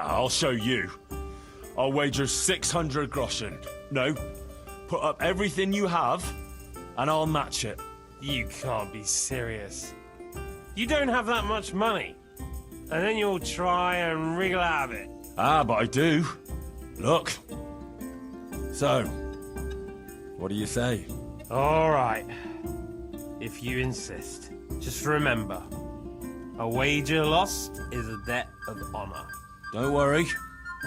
I'll show you. I'll wager 600 groschen. No, put up everything you have, and I'll match it. You can't be serious. You don't have that much money. And then you'll try and wriggle out of it. Ah, but I do. Look. So, what do you say? All right. If you insist. Just remember, a wager lost is a debt of honor. Don't worry.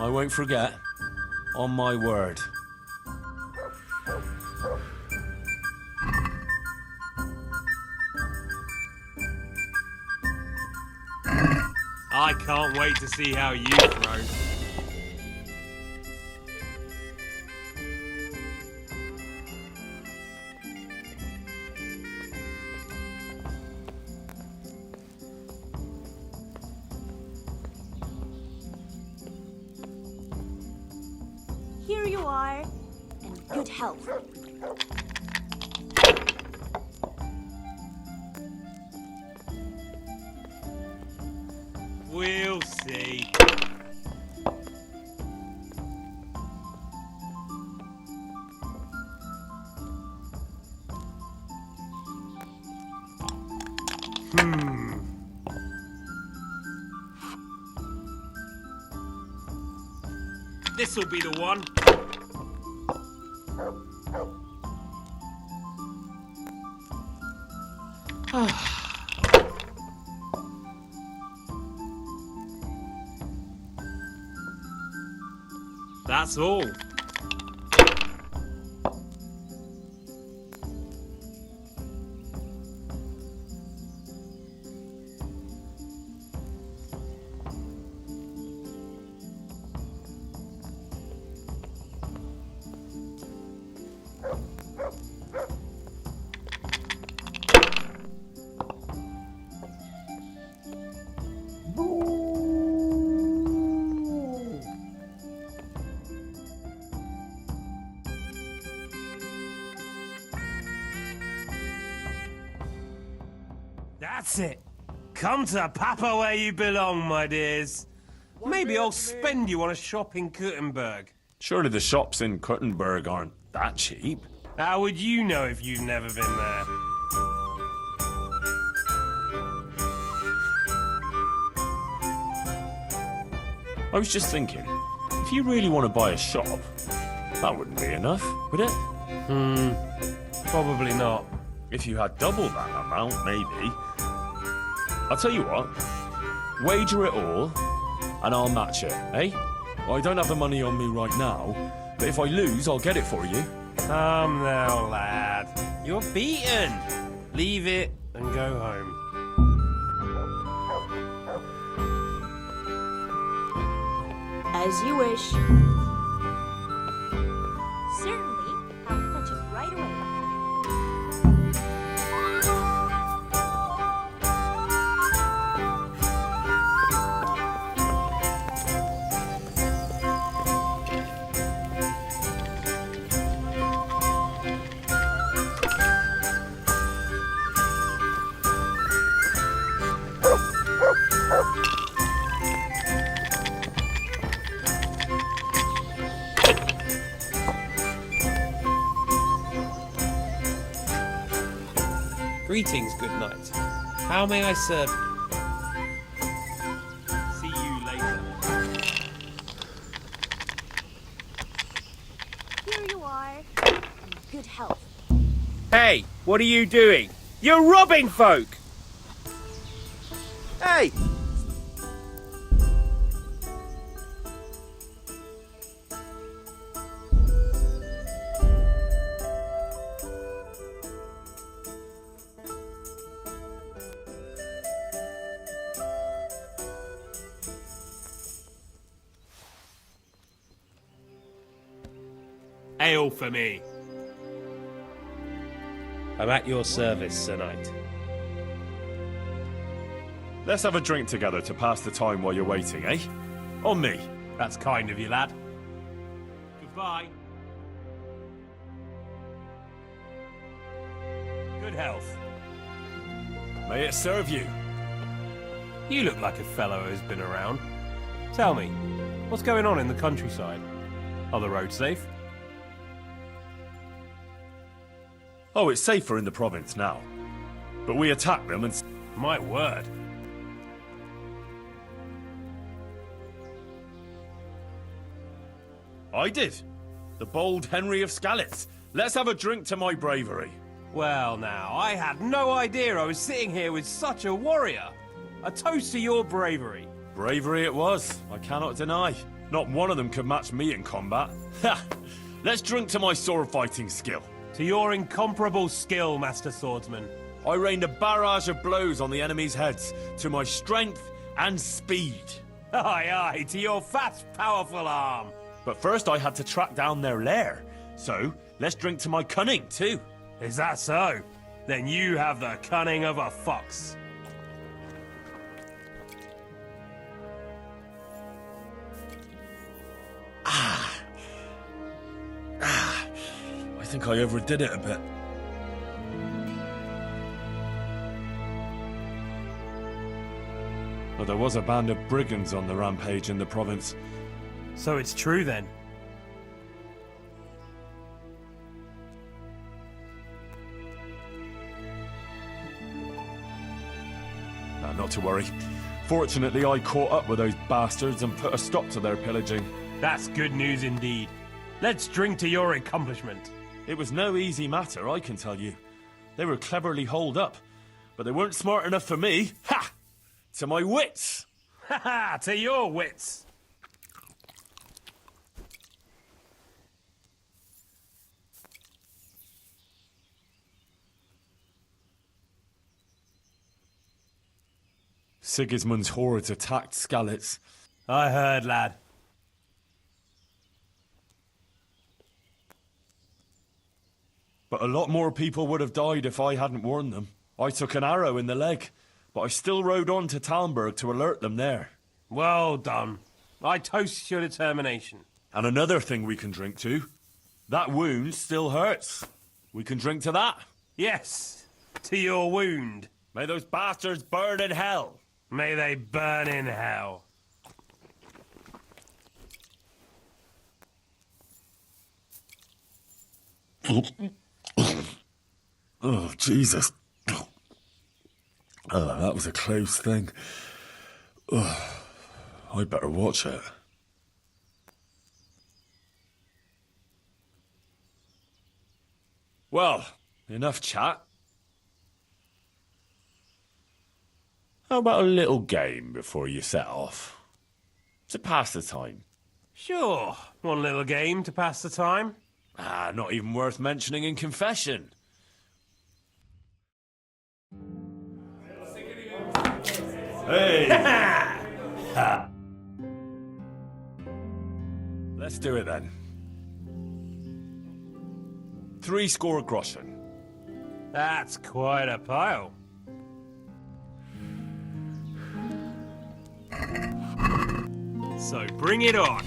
I won't forget. On my word. I can't wait to see how you throw. Here you are, and good health. We'll see. This'll be the one. That's all. That's it. Come to Papa where you belong, my dears. Maybe I'll spend you on a shop in Gutenberg. Surely the shops in Kuttenberg aren't that cheap. How would you know if you've never been there? I was just thinking, if you really want to buy a shop, that wouldn't be enough, would it? Probably not. If you had double that amount, maybe. I'll tell you what, wager it all, and I'll match it, eh? I don't have the money on me right now, but if I lose, I'll get it for you. Come now, lad. You're beaten. Leave it and go home. As you wish. Certainly, I'll fetch it right away. Greetings, good knight. How may I serve you? See you later. Here you are, and good health. Hey, what are you doing? You're robbing folk! Hey! Ale for me. I'm at your service, Sir Knight. Let's have a drink together to pass the time while you're waiting, eh? On me. That's kind of you, lad. Goodbye. Good health. May it serve you. You look like a fellow who's been around. Tell me, What's going on in the countryside? Are the roads safe? Oh, it's safer in the province now. But we attacked them and... My word. I did. The bold Henry of Skalitz. Let's have a drink to my bravery. Well now, I had no idea I was sitting here with such a warrior. A toast to your bravery. Bravery it was, I cannot deny. Not one of them could match me in combat. Ha! Let's drink to my sword fighting skill. To your incomparable skill, Master Swordsman. I rained a barrage of blows on the enemy's heads, to my strength and speed. Aye, aye, to your fast, powerful arm. But first I had to track down their lair. So, let's drink to my cunning, too. Is that so? Then you have the cunning of a fox. I think I overdid it a bit. Well, there was a band of brigands on the rampage in the province. So it's true then? Nah, not to worry. Fortunately, I caught up with those bastards and put a stop to their pillaging. That's good news indeed. Let's drink to your accomplishment. It was no easy matter, I can tell you. They were cleverly holed up, but they weren't smart enough for me. Ha! To my wits! Ha ha! To your wits! Sigismund's hordes attacked Skalitz. I heard, lad. But a lot more people would have died if I hadn't warned them. I took an arrow in the leg, but I still rode on to Talmberg to alert them there. Well done. I toast your determination. And another thing we can drink to. That wound still hurts. We can drink to that. Yes, to your wound. May those bastards burn in hell. May they burn in hell. Oh, Jesus. Oh, that was a close thing. Oh, I'd better watch it. Well, enough chat. How about a little game before you set off? To pass the time. Sure, one little game to pass the time. Ah, not even worth mentioning in confession. Hey! Let's do it then. 3 groschen. That's quite a pile. So bring it on.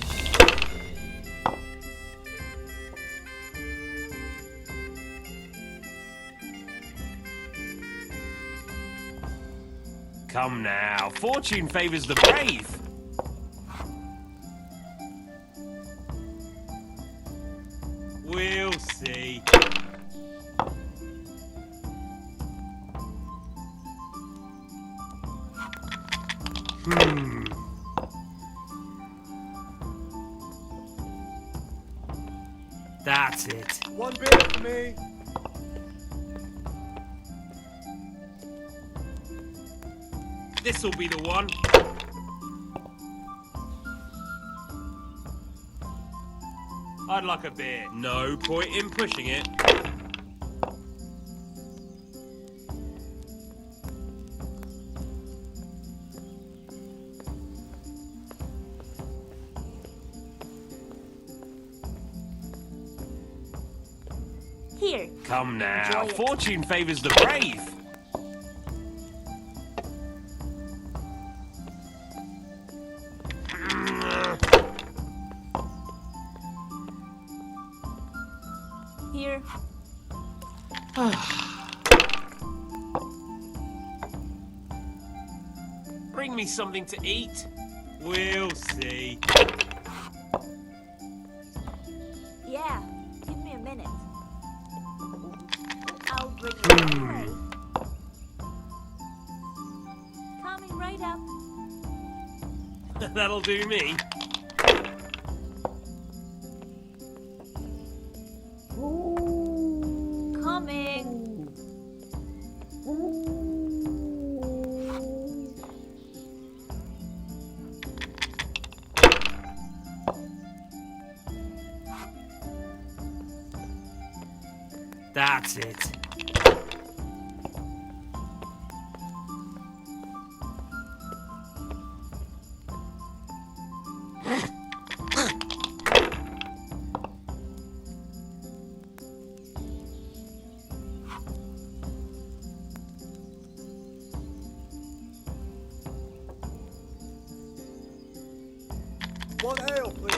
Come now, fortune favors the brave. We'll see. That's it. One beer for me. This'll be the one. I'd like a beer. No point in pushing it. Here. Come now, Enjoy it. fortune favors the brave. Here. Bring me something to eat. We'll see. That'll do me. Coming. That's it. One ale, please.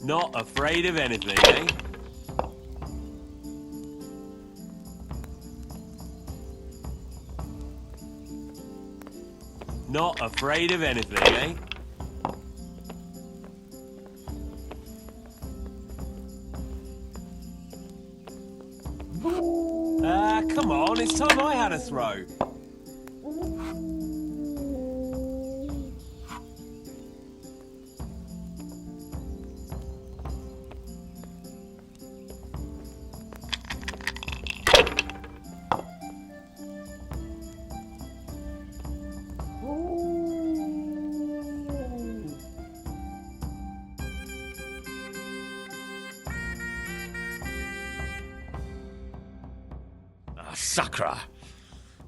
Not afraid of anything, eh? Not afraid of anything, eh? Come on, it's time I had a throw. Sacra.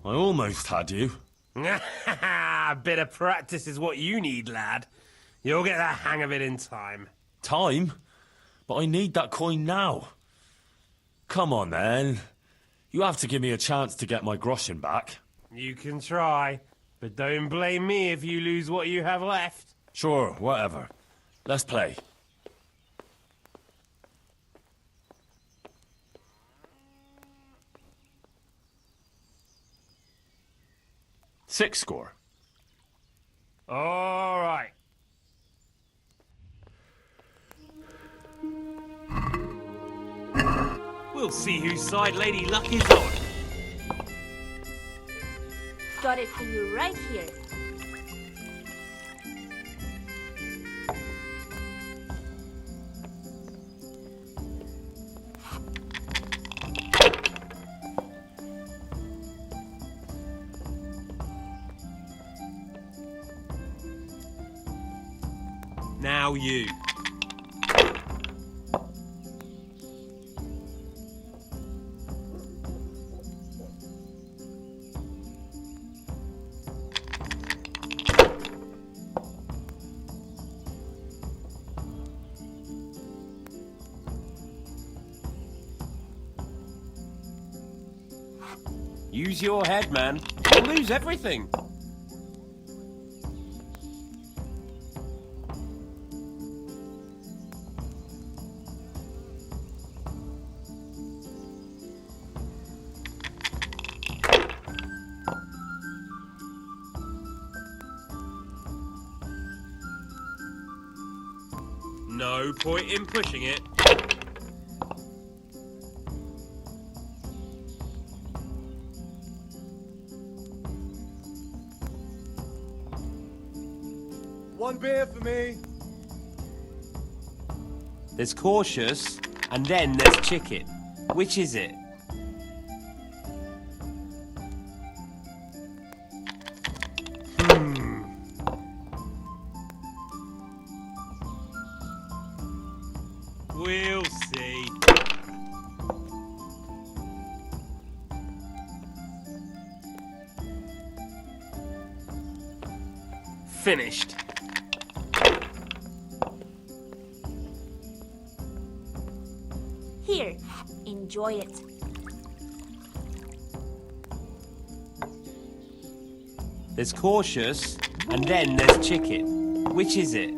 I almost had you. A bit of practice is what you need, lad. You'll get the hang of it in time. Time? But I need that coin now. Come on, then. You have to give me a chance to get my groschen back. You can try, but don't blame me if you lose what you have left. Sure, whatever. Let's play. Six score. All right. We'll see whose side Lady Luck is on. Got it for you right here. Now you. Use your head, man. You'll lose everything. No point in pushing it. One beer for me. There's cautious, and then there's chicken. Which is it? We'll see. Finished. Here, enjoy it. There's cautious, and then there's chicken. Which is it?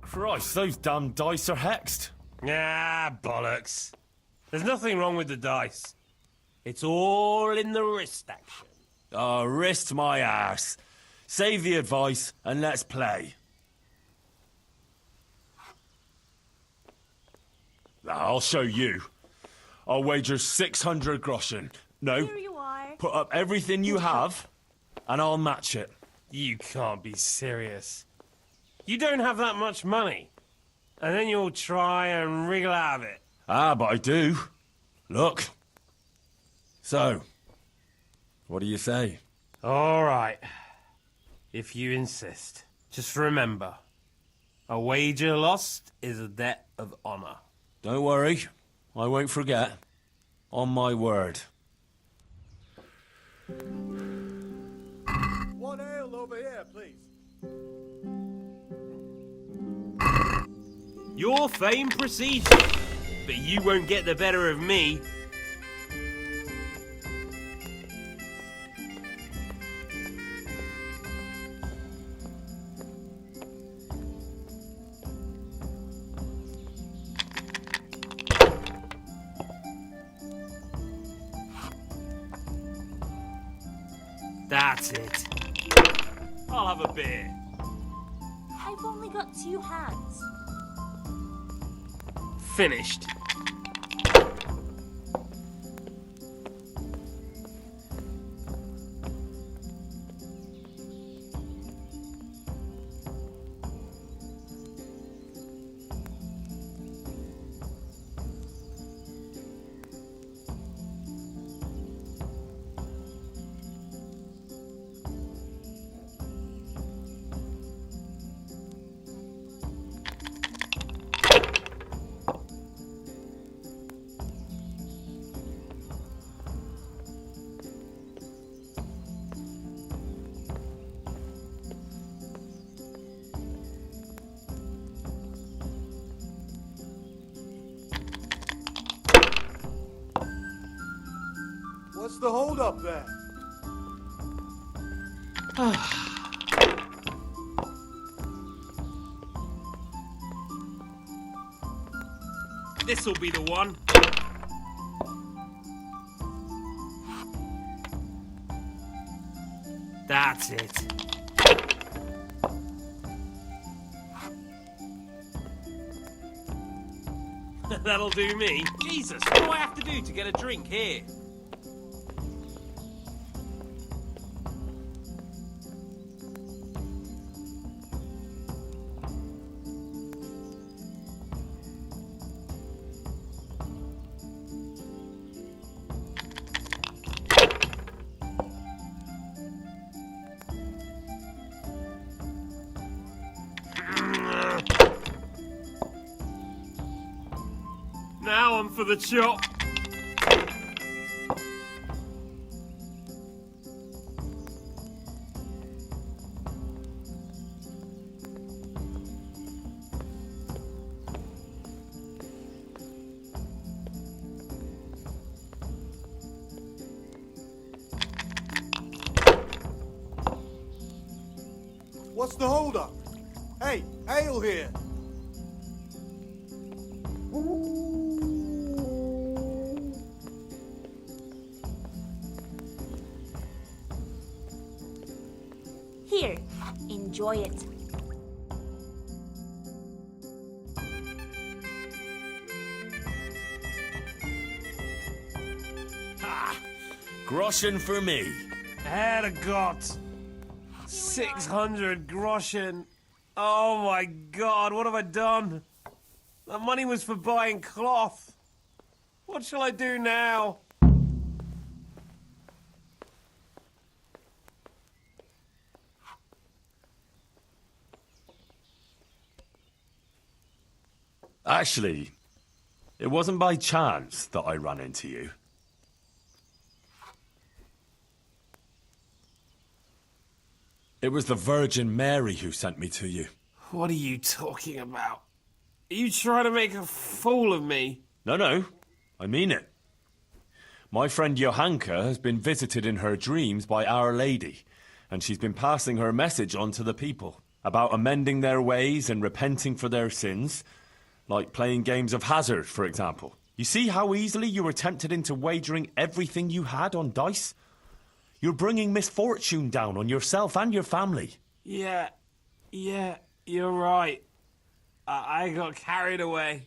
Christ, those damn dice are hexed. Ah, bollocks. There's nothing wrong with the dice. It's all in the wrist action. Oh, wrist my ass. Save the advice and let's play. I'll show you. I'll wager 600 groschen. No, Here you are. put up everything you have, and I'll match it. You can't be serious. You don't have that much money. And then you'll try and wriggle out of it. Ah, but I do. Look. So, what do you say? All right. If you insist. Just remember, a wager lost is a debt of honor. Don't worry, I won't forget. On my word. One ale over here, please. Your fame precedes you, but you won't get the better of me. That's it. I'll have a beer. I've only got 2 hands. Finished. What's the hold up there? This'll be the one. That's it. That'll do me. Jesus, what do I have to do to get a drink here? Now I'm for the chop. What's the hold up? Hey, ale here. Here, enjoy it. Groschen for me. Herrgott. 600 groschen. Oh my god, what have I done? That money was for buying cloth. What shall I do now? Actually, it wasn't by chance that I ran into you. It was the Virgin Mary who sent me to you. What are you talking about? Are you trying to make a fool of me? No, I mean it. My friend Johanka has been visited in her dreams by Our Lady, and she's been passing her message on to the people about amending their ways and repenting for their sins, like playing games of hazard, for example. You see how easily you were tempted into wagering everything you had on dice? You're bringing misfortune down on yourself and your family. Yeah, you're right. I got carried away.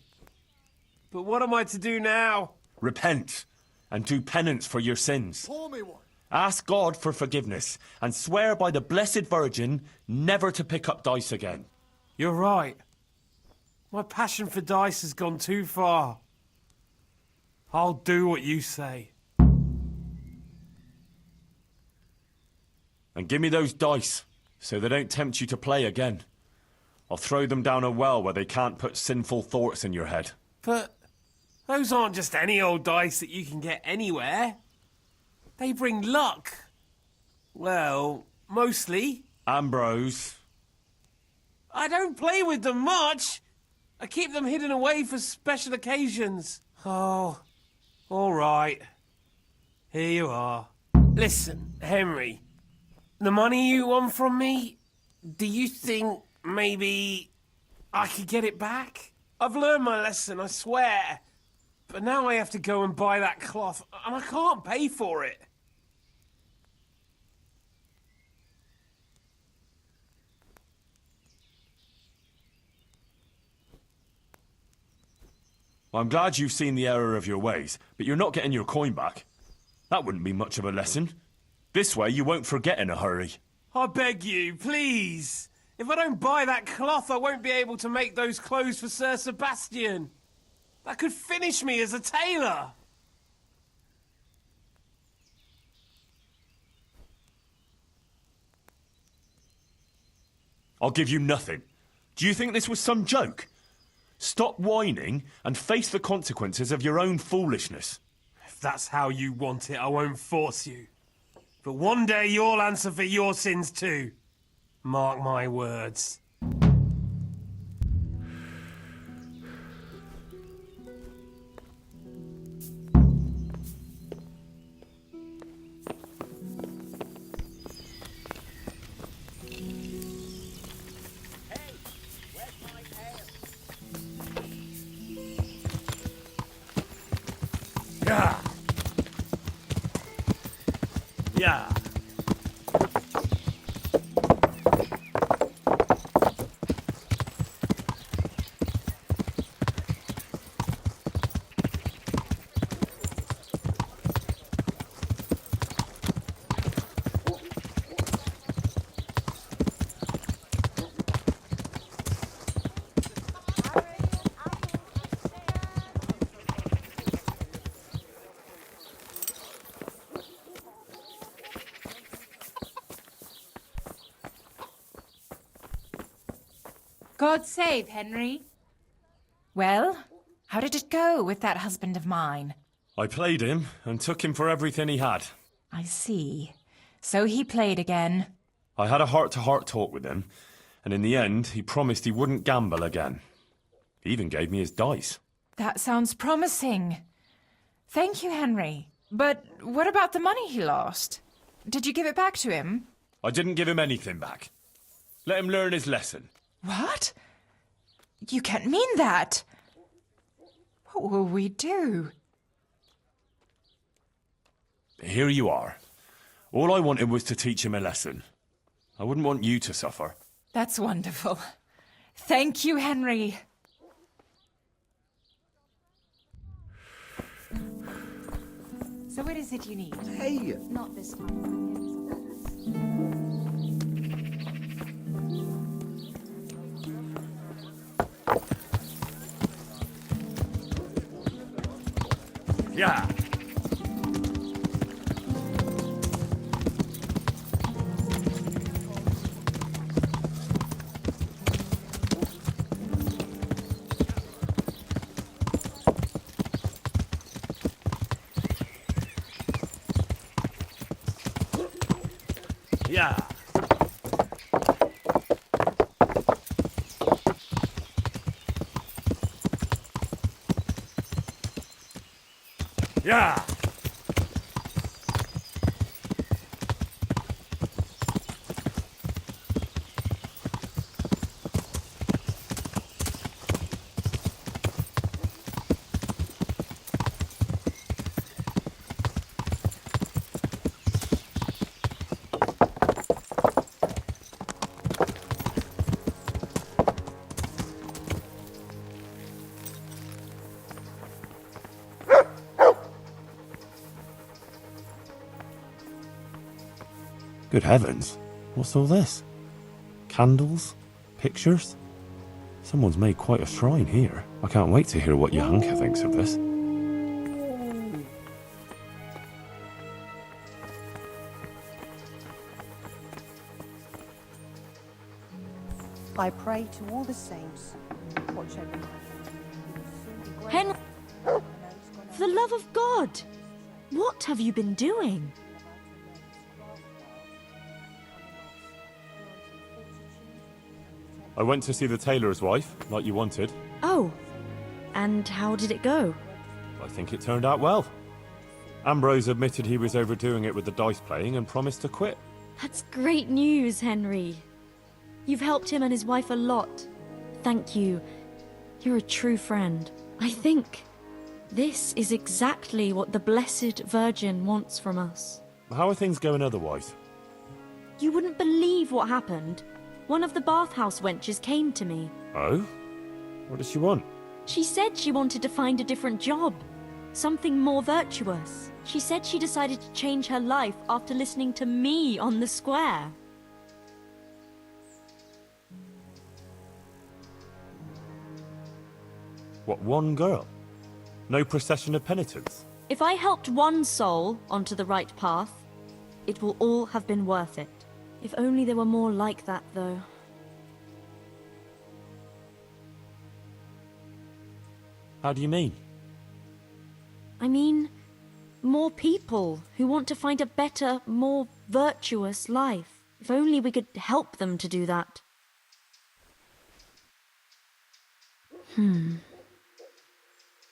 But what am I to do now? Repent and do penance for your sins. Pour me one. Ask God for forgiveness and swear by the Blessed Virgin never to pick up dice again. You're right. My passion for dice has gone too far. I'll do what you say. And give me those dice, so they don't tempt you to play again. I'll throw them down a well where they can't put sinful thoughts in your head. But those aren't just any old dice that you can get anywhere. They bring luck. Well, mostly. Ambrose. I don't play with them much. I keep them hidden away for special occasions. Oh, all right. Here you are. Listen, Henry. The money you want from me, do you think maybe I could get it back? I've learned my lesson, I swear. But now I have to go and buy that cloth, and I can't pay for it. I'm glad you've seen the error of your ways, but you're not getting your coin back. That wouldn't be much of a lesson. This way you won't forget in a hurry. I beg you, please. If I don't buy that cloth, I won't be able to make those clothes for Sir Sebastian. That could finish me as a tailor. I'll give you nothing. Do you think this was some joke? Stop whining and face the consequences of your own foolishness. If that's how you want it, I won't force you. But one day you'll answer for your sins too. Mark my words. Yeah. Yeah. God save Henry. Well, how did it go with that husband of mine? I played him and took him for everything he had. I see. So he played again. I had a heart-to-heart talk with him, and in the end, he promised he wouldn't gamble again. He even gave me his dice. That sounds promising. Thank you, Henry. But what about the money he lost? Did you give it back to him? I didn't give him anything back. Let him learn his lesson. What? You can't mean that. What will we do? Here you are. All I wanted was to teach him a lesson. I wouldn't want you to suffer. That's wonderful. Thank you, Henry. So what is it you need? Hey! Not this time. Yeah. Yeah. Yeah. Good heavens. What's all this? Candles? Pictures? Someone's made quite a shrine here. I can't wait to hear what Johanka thinks of this. I pray to all the saints. Watch over me. Henry, for the love of God, what have you been doing? I went to see the tailor's wife, like you wanted. Oh, and how did it go? I think it turned out well. Ambrose admitted he was overdoing it with the dice playing and promised to quit. That's great news, Henry. You've helped him and his wife a lot. Thank you. You're a true friend. I think this is exactly what the Blessed Virgin wants from us. How are things going otherwise? You wouldn't believe what happened. One of the bathhouse wenches came to me. Oh? What does she want? She said she wanted to find a different job. Something more virtuous. She said she decided to change her life after listening to me on the square. What, one girl? No procession of penitents? If I helped one soul onto the right path, it will all have been worth it. If only there were more like that, though. How do you mean? I mean, more people who want to find a better, more virtuous life. If only we could help them to do that.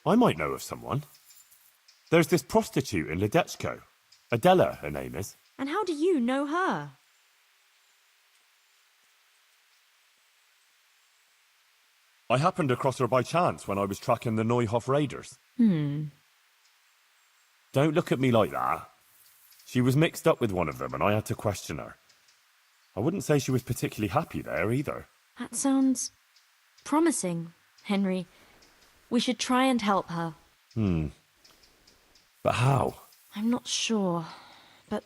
I might know of someone. There's this prostitute in Ledechko. Adela, her name is. And how do you know her? I happened across her by chance when I was tracking the Neuhof raiders. Don't look at me like that. She was mixed up with one of them and I had to question her. I wouldn't say she was particularly happy there either. That sounds promising, Henry. We should try and help her. But how? I'm not sure, but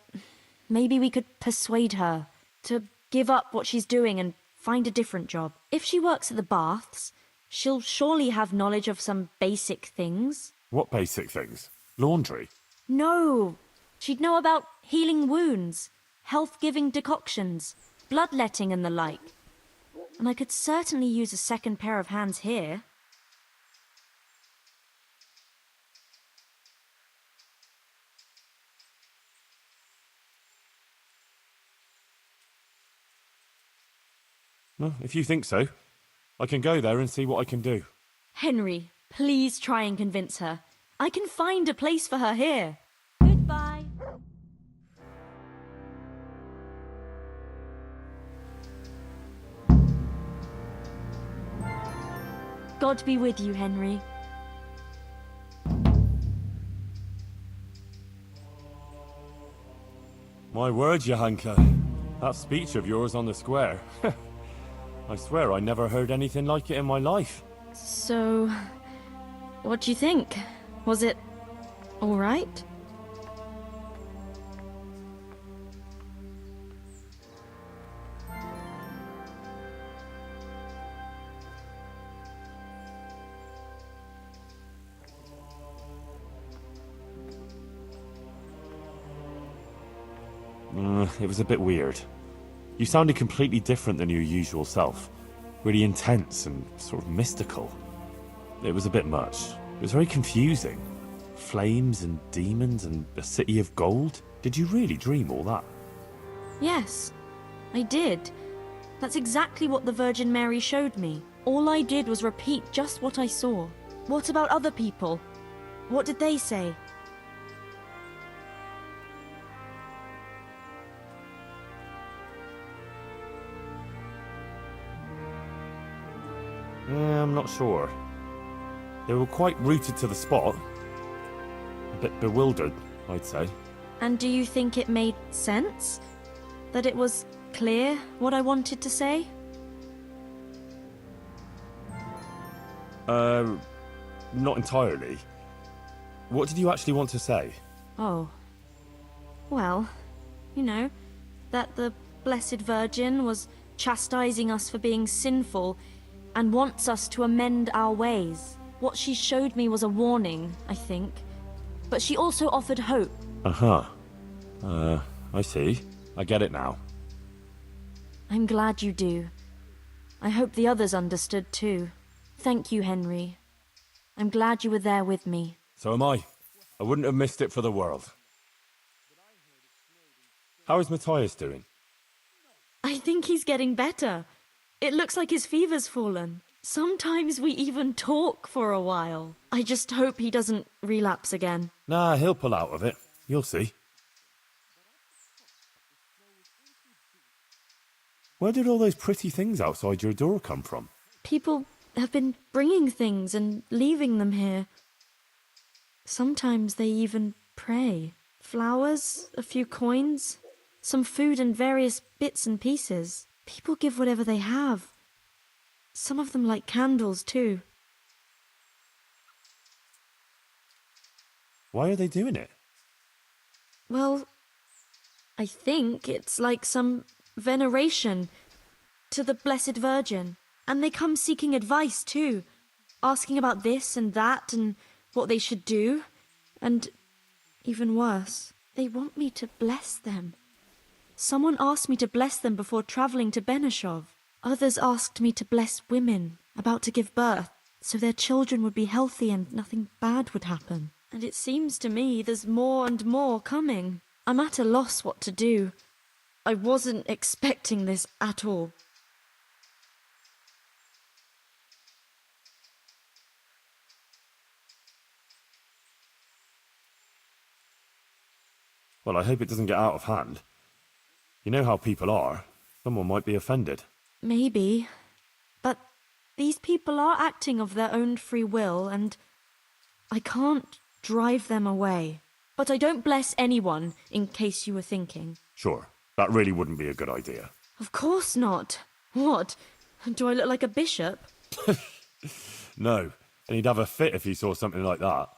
maybe we could persuade her to give up what she's doing and find a different job. If she works at the baths, she'll surely have knowledge of some basic things. What basic things? Laundry? No, she'd know about healing wounds, health-giving decoctions, bloodletting and the like. And I could certainly use a second pair of hands here. Well, if you think so, I can go there and see what I can do. Henry, please try and convince her. I can find a place for her here. Goodbye. God be with you, Henry. My word, Johanka. That speech of yours on the square. I swear I never heard anything like it in my life. So, what do you think? Was it all right? It was a bit weird. You sounded completely different than your usual self. Really intense and sort of mystical. It was a bit much. It was very confusing. Flames and demons and a city of gold. Did you really dream all that? Yes, I did. That's exactly what the Virgin Mary showed me. All I did was repeat just what I saw. What about other people? What did they say? Yeah, I'm not sure. They were quite rooted to the spot. A bit bewildered, I'd say. And do you think it made sense? That it was clear what I wanted to say? Not entirely. What did you actually want to say? Oh. Well, you know, that the Blessed Virgin was chastising us for being sinful and wants us to amend our ways. What she showed me was a warning, I think. But she also offered hope. Uh-huh. I see. I get it now. I'm glad you do. I hope the others understood too. Thank you, Henry. I'm glad you were there with me. So am I. I wouldn't have missed it for the world. How is Matthias doing? I think he's getting better. It looks like his fever's fallen. Sometimes we even talk for a while. I just hope he doesn't relapse again. Nah, he'll pull out of it. You'll see. Where did all those pretty things outside your door come from? People have been bringing things and leaving them here. Sometimes they even pray. Flowers, a few coins, some food and various bits and pieces. People give whatever they have. Some of them light candles too. Why are they doing it? Well, I think it's like some veneration to the Blessed Virgin. And they come seeking advice too, asking about this and that and what they should do. And even worse, they want me to bless them. Someone asked me to bless them before travelling to Benishov. Others asked me to bless women about to give birth, so their children would be healthy and nothing bad would happen. And it seems to me there's more and more coming. I'm at a loss what to do. I wasn't expecting this at all. Well, I hope it doesn't get out of hand. You know how people are. Someone might be offended. Maybe. But these people are acting of their own free will, and I can't drive them away. But I don't bless anyone, in case you were thinking. Sure, that really wouldn't be a good idea. Of course not. What? Do I look like a bishop? No, and he'd have a fit if he saw something like that.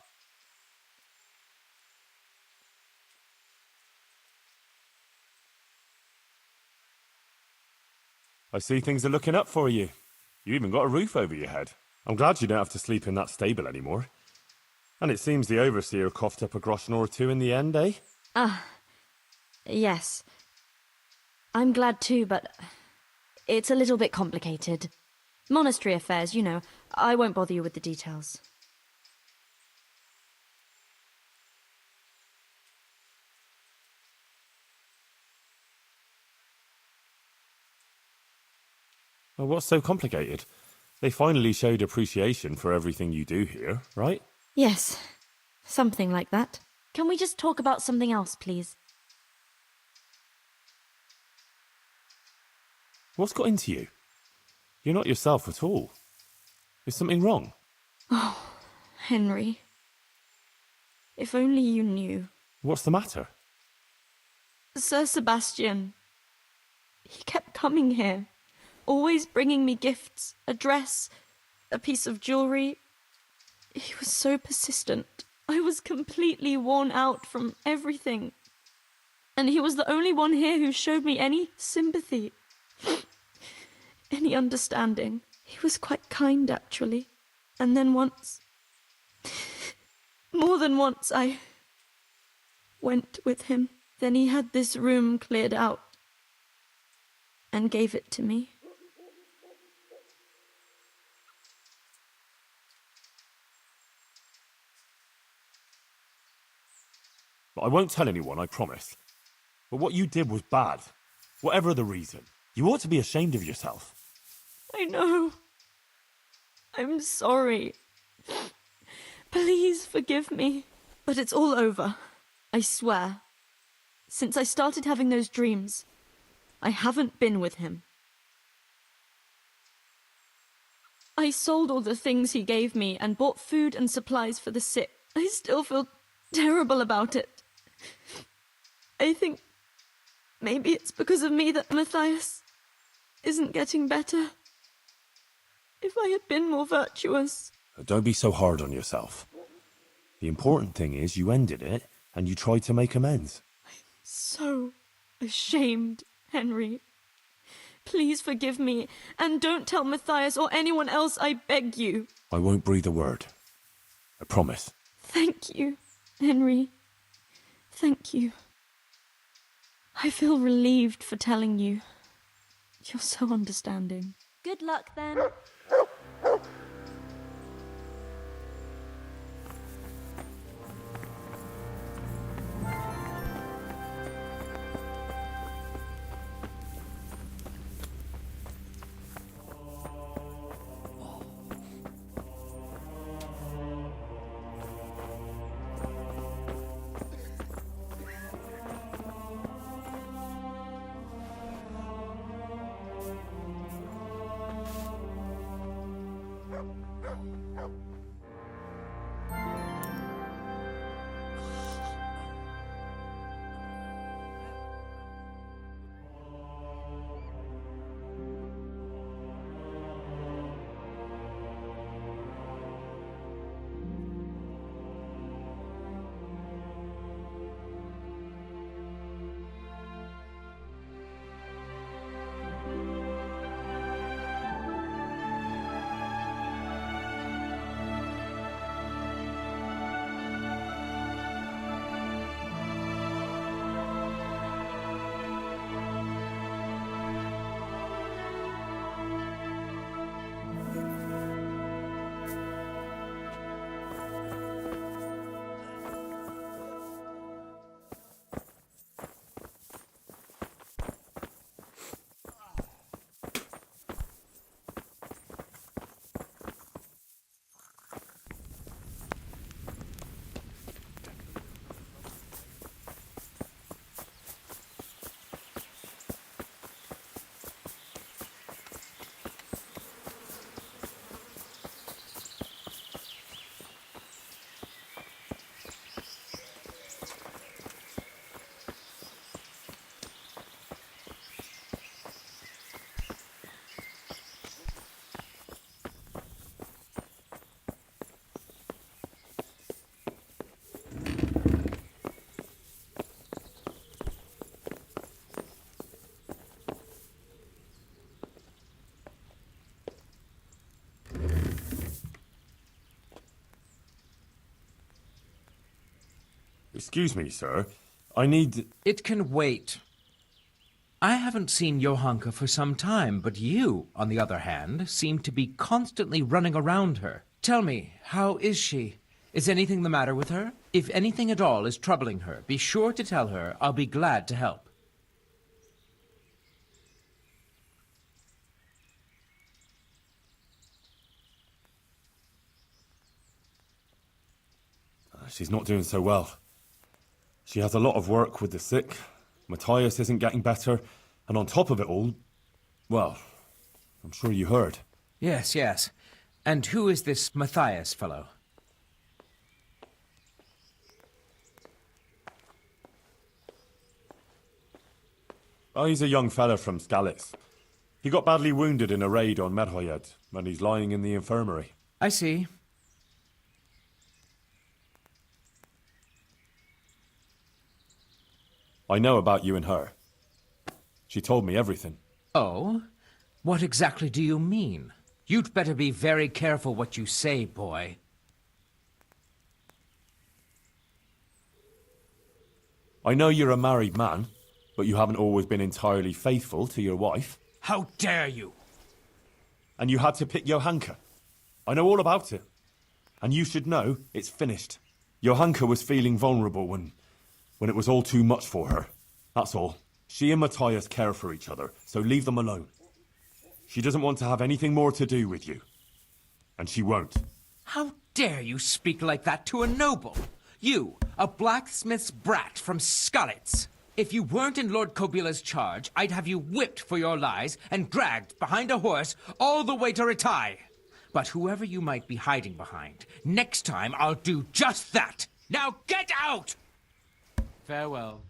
I see things are looking up for you. You even got a roof over your head. I'm glad you don't have to sleep in that stable anymore. And it seems the overseer coughed up a groschen or two in the end, eh? Yes. I'm glad too, but it's a little bit complicated. Monastery affairs, you know. I won't bother you with the details. Well, what's so complicated? They finally showed appreciation for everything you do here, right? Yes, something like that. Can we just talk about something else, please? What's got into you? You're not yourself at all. Is something wrong? Oh, Henry. If only you knew. What's the matter? Sir Sebastian. He kept coming here. Always bringing me gifts, a dress, a piece of jewelry. He was so persistent. I was completely worn out from everything. And he was the only one here who showed me any sympathy, any understanding. He was quite kind, actually. And then once, more than once, I went with him. Then he had this room cleared out and gave it to me. I won't tell anyone, I promise. But what you did was bad. Whatever the reason. You ought to be ashamed of yourself. I know. I'm sorry. Please forgive me. But it's all over. I swear. Since I started having those dreams, I haven't been with him. I sold all the things he gave me and bought food and supplies for the sick. I still feel terrible about it. I think maybe it's because of me that Matthias isn't getting better. If I had been more virtuous... Don't be so hard on yourself. The important thing is you ended it and you tried to make amends. So ashamed, Henry. Please forgive me, and don't tell Matthias or anyone else, I beg you. I won't breathe a word. I promise. Thank you, Henry. Thank you. I feel relieved for telling you. You're so understanding. Good luck, then. Excuse me, sir. I need... It can wait. I haven't seen Johanka for some time, but you, on the other hand, seem to be constantly running around her. Tell me, how is she? Is anything the matter with her? If anything at all is troubling her, be sure to tell her. I'll be glad to help. She's not doing so well. She has a lot of work with the sick. Matthias isn't getting better. And on top of it all, well, I'm sure you heard. Yes, yes. And who is this Matthias fellow? Oh, he's a young fella from Skalitz. He got badly wounded in a raid on Merhoyed, and he's lying in the infirmary. I see. I know about you and her. She told me everything. Oh? What exactly do you mean? You'd better be very careful what you say, boy. I know you're a married man, but you haven't always been entirely faithful to your wife. How dare you! And you had to pick Johanka. I know all about it. And you should know it's finished. Johanka was feeling vulnerable when it was all too much for her. That's all. She and Matthias care for each other, so leave them alone. She doesn't want to have anything more to do with you. And she won't. How dare you speak like that to a noble? You, a blacksmith's brat from Skalitz. If you weren't in Lord Kobila's charge, I'd have you whipped for your lies and dragged behind a horse all the way to Ratai. But whoever you might be hiding behind, next time I'll do just that. Now get out! Farewell.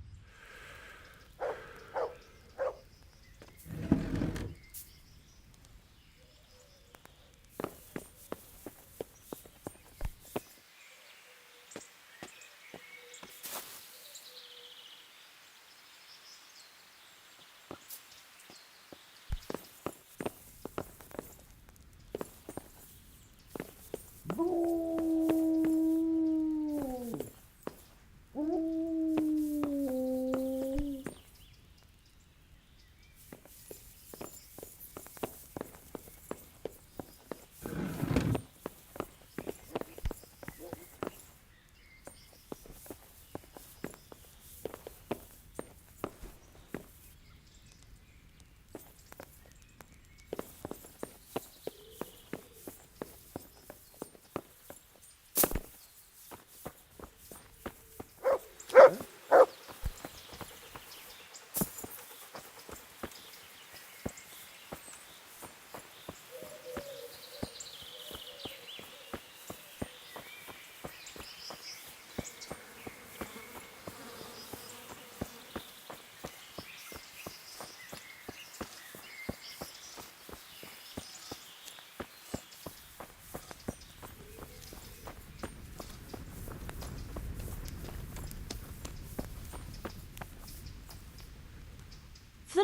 For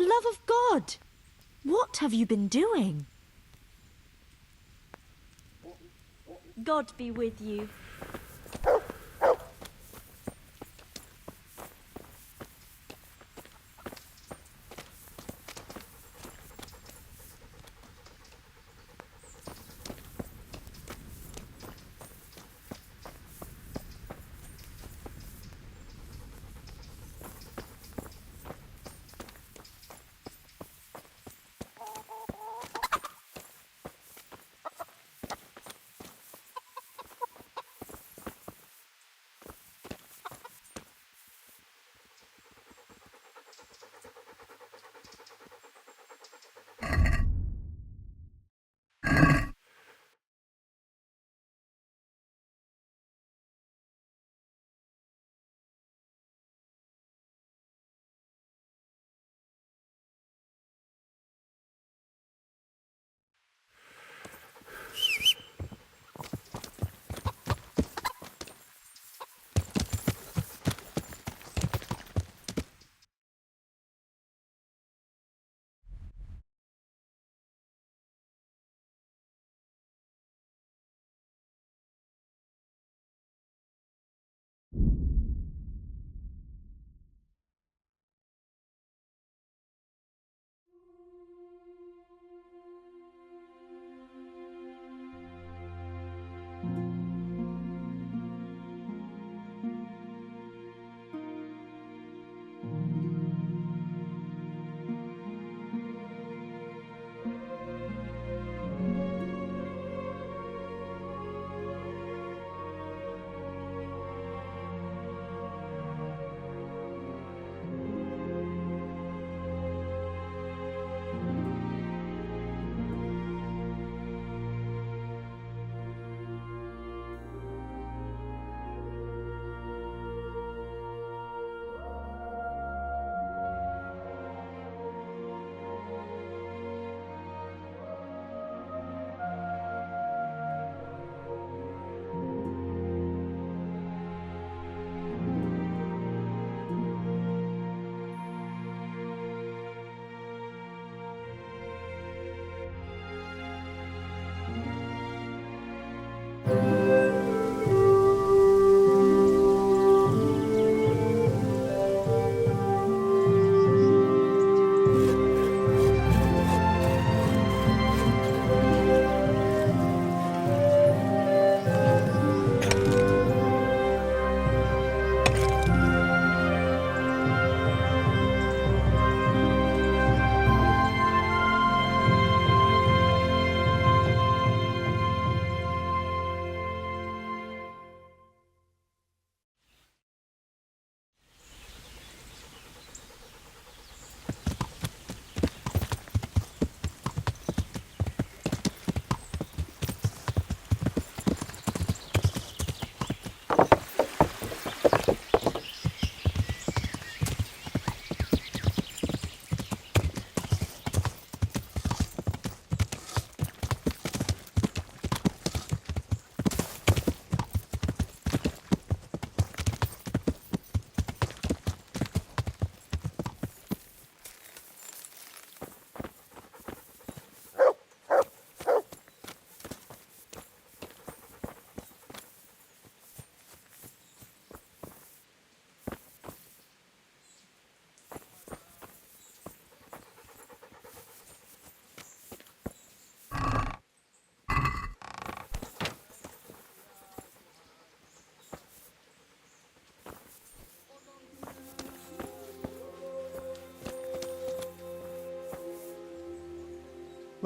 the love of God! What have you been doing? God be with you.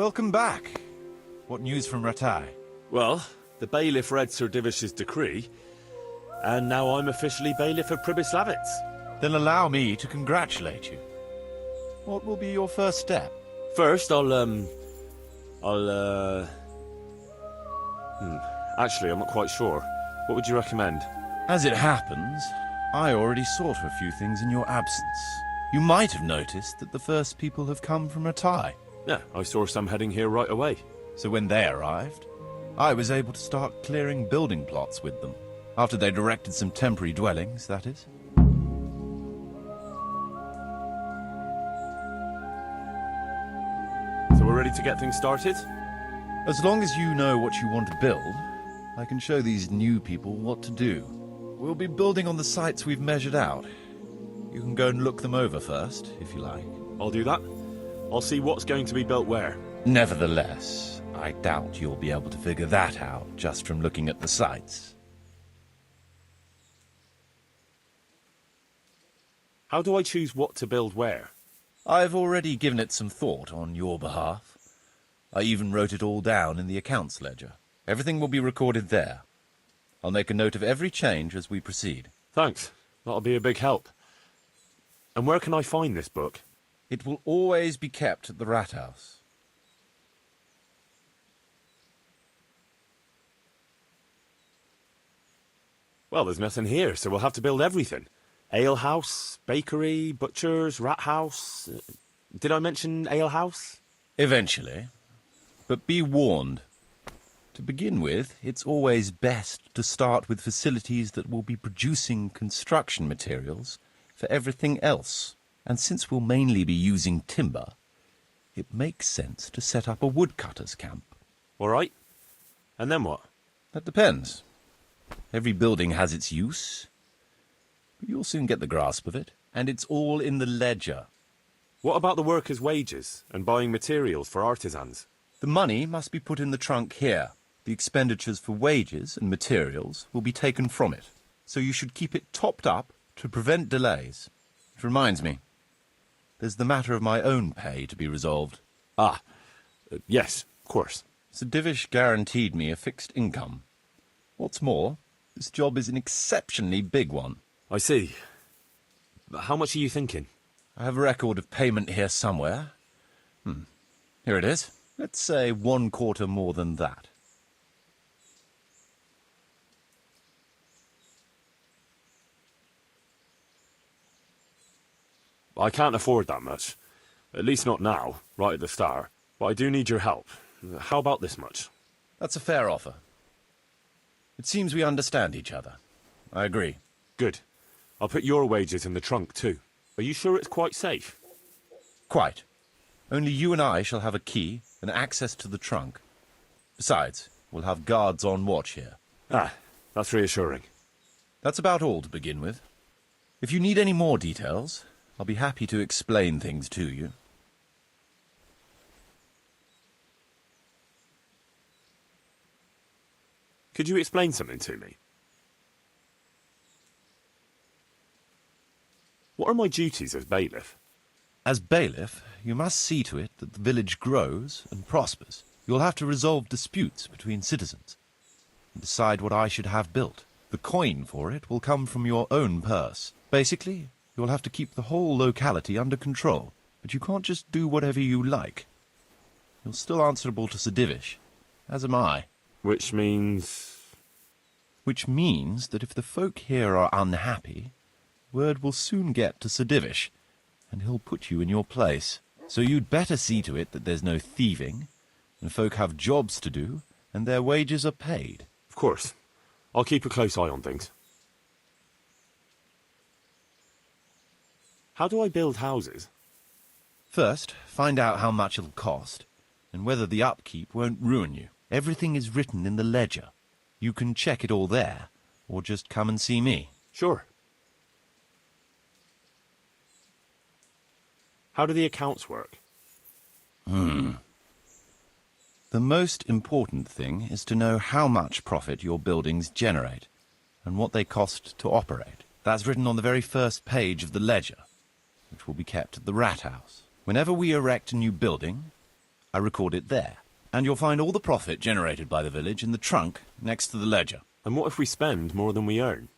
Welcome back. What news from Ratai? Well, the bailiff read Sir Divish's decree, and now I'm officially bailiff of Pribyslavitz. Then allow me to congratulate you. What will be your first step? First, Actually, I'm not quite sure. What would you recommend? As it happens, I already saw to a few things in your absence. You might have noticed that the first people have come from Ratai. Yeah, I saw some heading here right away. So when they arrived, I was able to start clearing building plots with them. After they'd erected some temporary dwellings, that is. So we're ready to get things started? As long as you know what you want to build, I can show these new people what to do. We'll be building on the sites we've measured out. You can go and look them over first, if you like. I'll do that. I'll see what's going to be built where. Nevertheless, I doubt you'll be able to figure that out just from looking at the sites. How do I choose what to build where? I've already given it some thought on your behalf. I even wrote it all down in the accounts ledger. Everything will be recorded there. I'll make a note of every change as we proceed. Thanks. That'll be a big help. And where can I find this book? It will always be kept at the Rat House. Well, there's nothing here, so we'll have to build everything. Ale house, bakery, butchers, rat house. Did I mention ale house? Eventually. But be warned. To begin with, it's always best to start with facilities that will be producing construction materials for everything else. And since we'll mainly be using timber, it makes sense to set up a woodcutter's camp. All right. And then what? That depends. Every building has its use, but you'll soon get the grasp of it, and it's all in the ledger. What about the workers' wages and buying materials for artisans? The money must be put in the trunk here. The expenditures for wages and materials will be taken from it, so you should keep it topped up to prevent delays. It reminds me, there's the matter of my own pay to be resolved. Yes, of course. Sir Divish guaranteed me a fixed income. What's more, this job is an exceptionally big one. I see. How much are you thinking? I have a record of payment here somewhere. Here it is. Let's say 1/4 more than that. I can't afford that much. At least not now, right at the start. But I do need your help. How about this much? That's a fair offer. It seems we understand each other. I agree. Good. I'll put your wages in the trunk too. Are you sure it's quite safe? Quite. Only you and I shall have a key and access to the trunk. Besides, we'll have guards on watch here. That's reassuring. That's about all to begin with. If you need any more details, I'll be happy to explain things to you. Could you explain something to me? What are my duties as bailiff? As bailiff, you must see to it that the village grows and prospers. You'll have to resolve disputes between citizens and decide what I should have built. The coin for it will come from your own purse. Basically, you'll have to keep the whole locality under control, but you can't just do whatever you like. You're still answerable to Sir Divish, as am I. Which means... Which means that if the folk here are unhappy, word will soon get to Sir Divish, and he'll put you in your place. So you'd better see to it that there's no thieving, and folk have jobs to do, and their wages are paid. Of course. I'll keep a close eye on things. How do I build houses? First, find out how much it'll cost, and whether the upkeep won't ruin you. Everything is written in the ledger. You can check it all there, or just come and see me. Sure. How do the accounts work? The most important thing is to know how much profit your buildings generate, and what they cost to operate. That's written on the very first page of the ledger, which will be kept at the Rat House. Whenever we erect a new building, I record it there. And you'll find all the profit generated by the village in the trunk next to the ledger. And what if we spend more than we earn?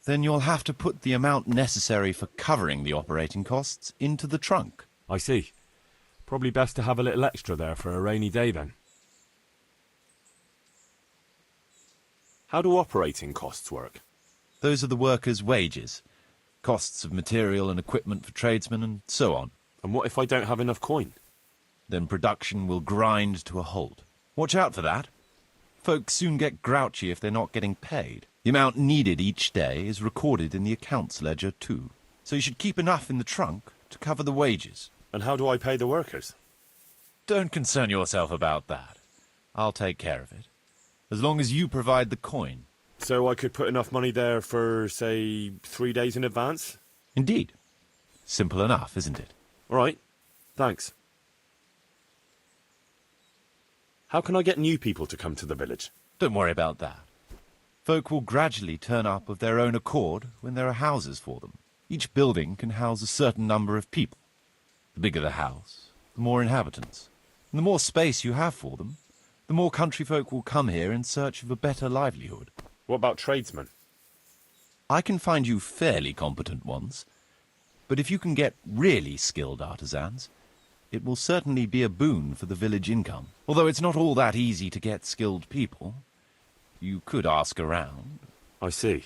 Then you'll have to put the amount necessary for covering the operating costs into the trunk. I see. Probably best to have a little extra there for a rainy day then. How do operating costs work? Those are the workers' wages, costs of material and equipment for tradesmen, and so on. And what if I don't have enough coin? Then production will grind to a halt. Watch out for that. Folks soon get grouchy if they're not getting paid. The amount needed each day is recorded in the accounts ledger too. So you should keep enough in the trunk to cover the wages. And how do I pay the workers? Don't concern yourself about that. I'll take care of it. As long as you provide the coin. So I could put enough money there for, say, 3 days in advance? Indeed. Simple enough, isn't it? All right. Thanks. How can I get new people to come to the village? Don't worry about that. Folk will gradually turn up of their own accord when there are houses for them. Each building can house a certain number of people. The bigger the house, the more inhabitants. And the more space you have for them, the more country folk will come here in search of a better livelihood. What about tradesmen? I can find you fairly competent ones, but if you can get really skilled artisans, it will certainly be a boon for the village income. Although it's not all that easy to get skilled people. You could ask around. I see.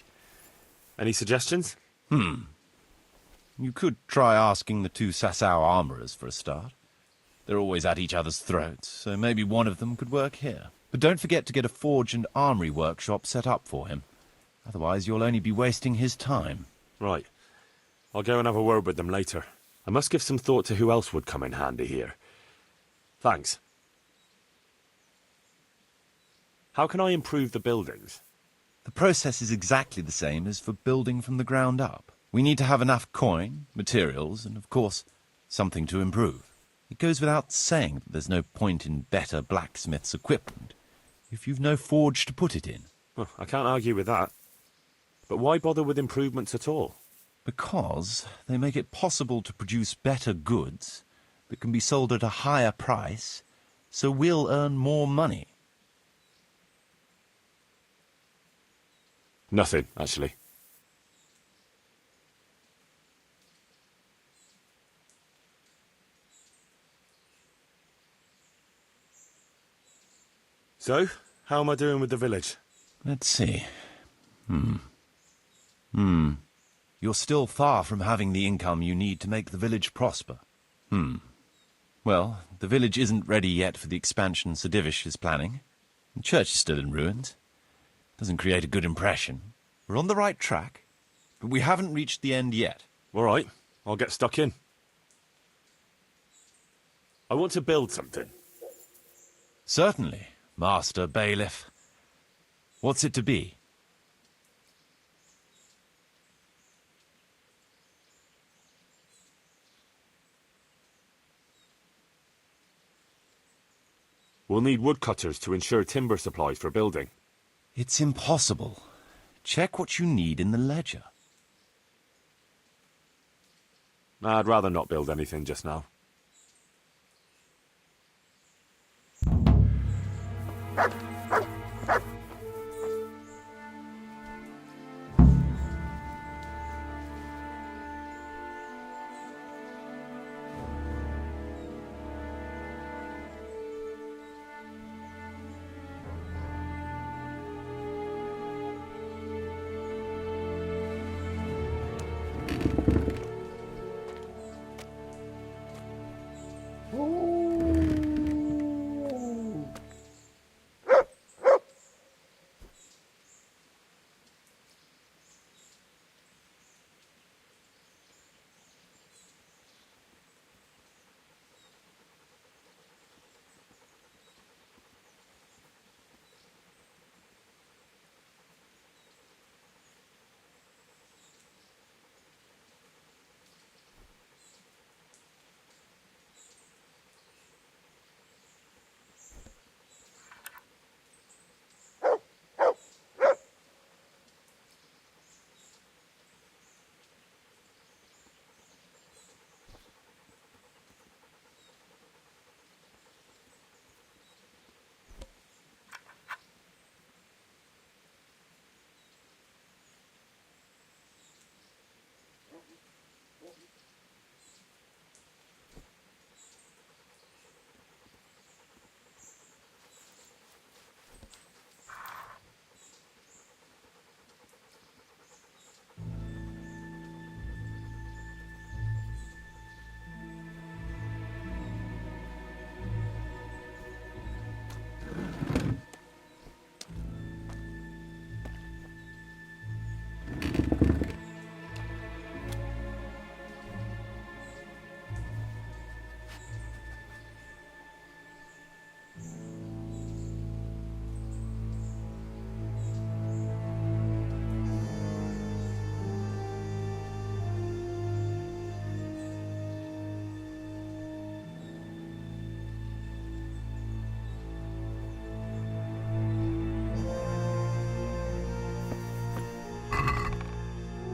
Any suggestions? You could try asking the 2 Sasau armourers for a start. They're always at each other's throats, so maybe one of them could work here. But don't forget to get a forge and armoury workshop set up for him. Otherwise you'll only be wasting his time. Right. I'll go and have a word with them later. I must give some thought to who else would come in handy here. Thanks. How can I improve the buildings? The process is exactly the same as for building from the ground up. We need to have enough coin, materials, and of course, something to improve. It goes without saying that there's no point in better blacksmith's equipment if you've no forge to put it in. Well, I can't argue with that. But why bother with improvements at all? Because they make it possible to produce better goods that can be sold at a higher price, so we'll earn more money. Nothing, actually. So, how am I doing with the village? Let's see. You're still far from having the income you need to make the village prosper. Well, the village isn't ready yet for the expansion Sir Divish is planning. The church is still in ruins. Doesn't create a good impression. We're on the right track, but we haven't reached the end yet. All right, I'll get stuck in. I want to build something. Certainly, Master Bailiff. What's it to be? We'll need woodcutters to ensure timber supplies for building. It's impossible. Check what you need in the ledger. I'd rather not build anything just now.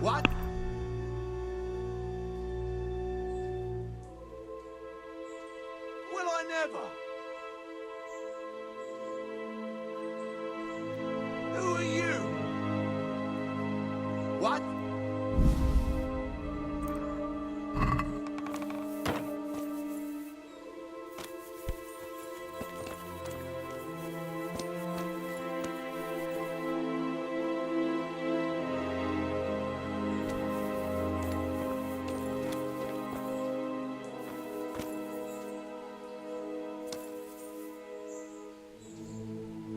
What? Will I never? Who are you? What?